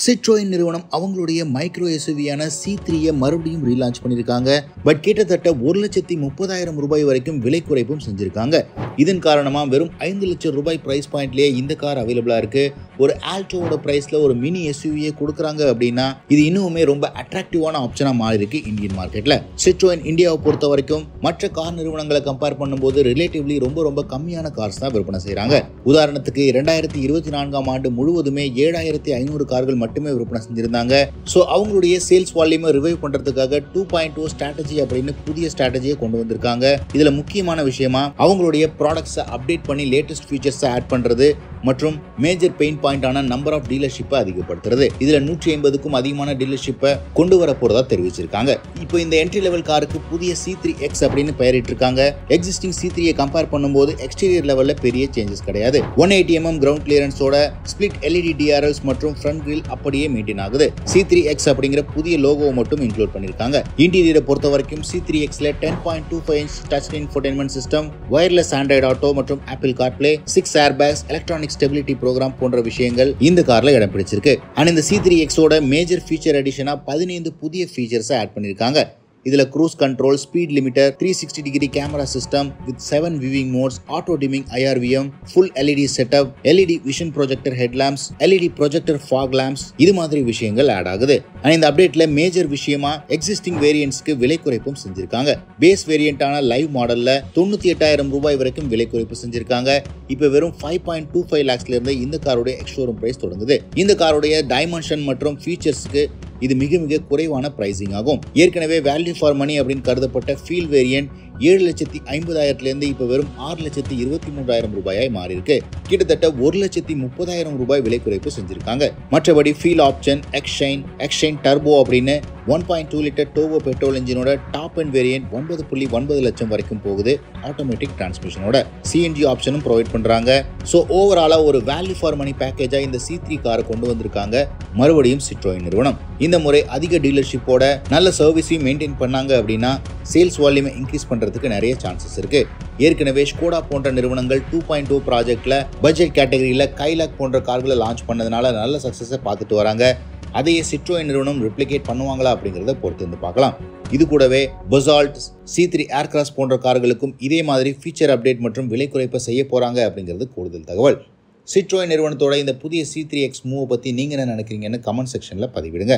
Citroen நிறுவனம் அவங்களுடைய micro எஸ்யூவியான C3 மறுபடியும் ரீலான்ச் பண்ணியிருக்காங்க. பட் கிட்டத்தட்ட 1,30,000 ரூபாய் வரைக்கும் விலை குறைப்பும் செஞ்சிருக்காங்க. இதன் காரணமா வெறும் 5 லட்சம் ரூபாய் பிரைஸ் பாயிண்ட்லயே இந்த கார் அவைலபிளா இருக்கு. ஒரு ஆல்டோவோட பிரைஸ்ல ஒரு மினி எஸ்யூவியை கொடுக்குறாங்க அப்படின்னா இது இன்னுமே ரொம்ப அட்ராக்டிவான ஆப்ஷனா மாறி இருக்கு இந்தியன் மார்க்கெட்ல. சிட்ரோயின் இந்தியாவை பொறுத்த வரைக்கும் மற்ற கார் நிறுவனங்களை கம்பேர் பண்ணும்போது ரிலேட்டிவ்லி ரொம்ப கம்மியான கார்ஸ் தான் விற்பனை செய்யறாங்க. உதாரணத்துக்கு 2024ஆம் ஆண்டு முழுவதுமே 7,500 கார்கள் மட்டுமே விற்பனை செஞ்சிருந்தாங்க. சோ அவங்களுடைய சேல்ஸ் வால்யூமை ரிவைவ் பண்றதுக்காக 2.0 ஸ்ட்ராட்டஜி அப்படின்னு புதிய ஸ்ட்ராட்டஜியை கொண்டு வந்திருக்காங்க. இதுல முக்கியமான விஷயமா அவங்களுடைய ப்ராடக்ட்ஸை அப்டேட் பண்ணி லேட்டஸ்ட் ஃபீச்சர்ஸை ஆட் பண்றது மற்றும் மேஜர் பெயின் பாயிண்டான நம்பர் ஆஃப் டீலர்ஷிப்பை அதிகப்படுத்துறது. இதுல 150க்கும் அதிகமான டீலர்ஷிப்பை கொண்டு வர போறதா தெரிவிச்சிருக்காங்க. இப்போ இந்த என்ட்ரி லெவல் காருக்கு புதிய C3X அப்படின்னு பெயரிட்டு இருக்காங்க. எக்ஸிஸ்டிங் C3 கம்பேர் பண்ணும்போது எக்ஸ்டீரியர் லெவல்ல பெரிய சேஞ்சஸ் கிடையாது. 180mm கிரவுண்ட் கிளியரன்ஸோட ஸ்பிளிட் LED DRLs மற்றும் ஃப்ரண்ட் கிரில் அப்படியே மெயின்டைன் ஆகுது. C3X அப்படிங்கிற புதிய லோகோவை மட்டும் இன்க்ளூட் பண்ணிருக்காங்க. இன்டீரியரை பொறுத்த வரைக்கும் C3Xல 10.25 inch touch infotainment system, wireless Android auto மற்றும் Apple CarPlay, 6 airbags, electronic stability program போன்ற விஷயங்கள் இந்த கார்ல இடம் பிடிச்சிருக்கு. அண்ட் இந்த C3X ஓட மேஜர் ஃபீச்சர் அடிஷனா 15 புதிய ஃபீச்சர்ஸை ஆட் பண்ணிருக்காங்க. இதுல cruise control, speed limiter, 360 degree camera system with 7 viewing modes, auto dimming IRVM, full LED setup, LED vision projector headlamps, LED projector fog lamps, இது மாதிரி விஷயங்கள் ஆட் ஆகுது. அண்ட் இந்த அப்டேட்ல மேஜர் விஷயமா எக்ஸிஸ்டிங் வேரியன்ட்ஸ்க்கு விலை குறைப்பும் செஞ்சிருக்காங்க. பேஸ் வேரியண்டான லைவ் மாடல்ல 98,000 ரூபாய் வரைக்கும் விலை குறைப்பு செஞ்சிருக்காங்க. இப்ப வெறும் 5.25 lakhsல இருந்து இந்த காரோட எக்ஸ்ஷோரூம் பிரைஸ் தொடங்குது. இந்த காரோடைய டைமென்ஷன் மற்றும் ஃபீச்சர்ஸ்க்கு இது மிக குறைவான பிரைசிங் ஆகும். ஏற்கனவே வேல்யூ ஃபார் மணி அப்படின்னு கருதப்பட்ட ஃபீல் வேரியன்ட் 7,50,000 இருந்து இப்ப வெறும் 6,23,000 ரூபாயாய் மாறி இருக்கு. கிட்டத்தட்ட 1,30,000 ரூபாய் விலை குறைப்பு செஞ்சிருக்காங்க. மற்றபடி ஃபீல் ஆப்ஷன், எக்ஸ்ஷைன் டர்போ அப்படின்னு 1.2 லிட்டர் டர்போ பெட்ரோல் இன்ஜினோட டாப் அண்ட் வேரியன்ட் 9.9 லட்சம் வரைக்கும் போகுது. ஆட்டோமேட்டிக் டிரான்ஸ்மிஷனோட CNG ஆப்ஷனும் ப்ரொவைட் பண்றாங்க. சோ ஓவராலா ஒரு வேல்யூ ஃபார் மணி பேக்கேஜா இந்த C3 காரை கொண்டு வந்திருக்காங்க மறுபடியும் சிட்ரோயின் நிறுவனம். இந்த முறை அதிக டீலர்ஷிப்போட நல்ல சர்வீஸையும் மெயின்டைன் பண்ணாங்க அப்படின்னா சேல்ஸ் வால்யூமை இன்க்ரீஸ் பண்றதுக்கு நிறைய சான்சஸ் இருக்கு. ஏற்கனவே ஸ்கோடா போன்ற நிறுவனங்கள் 2.0 ப்ராஜெக்ட்ல பட்ஜெட் கேட்டகரியில கைலாக் போன்ற கார்களை லான்ச் பண்ணதுனால நல்ல சக்சஸை பார்த்துட்டு வராங்க. அதையே சிட்ரோயின் நிறுவனம் ரெப்ளிகேட் பண்ணுவாங்களா அப்படிங்கறத பொறுத்து இருந்து பார்க்கலாம். இது கூடவே பசால்ட், C3 ஏர்கிராஸ் போன்ற கார்களுக்கும் இதே மாதிரி ஃபீச்சர் அப்டேட் மற்றும் விலை குறைப்பை செய்ய போறாங்க அப்படிங்கிறது கூடுதல் தகவல். சிட்ரோயின் நிறுவனத்தோட இந்த புதிய C3X மூவ் பத்தி நீங்க என்ன நினைக்கிறீங்கன்னு கமெண்ட் செக்ஷன்ல பதிவிடுங்க.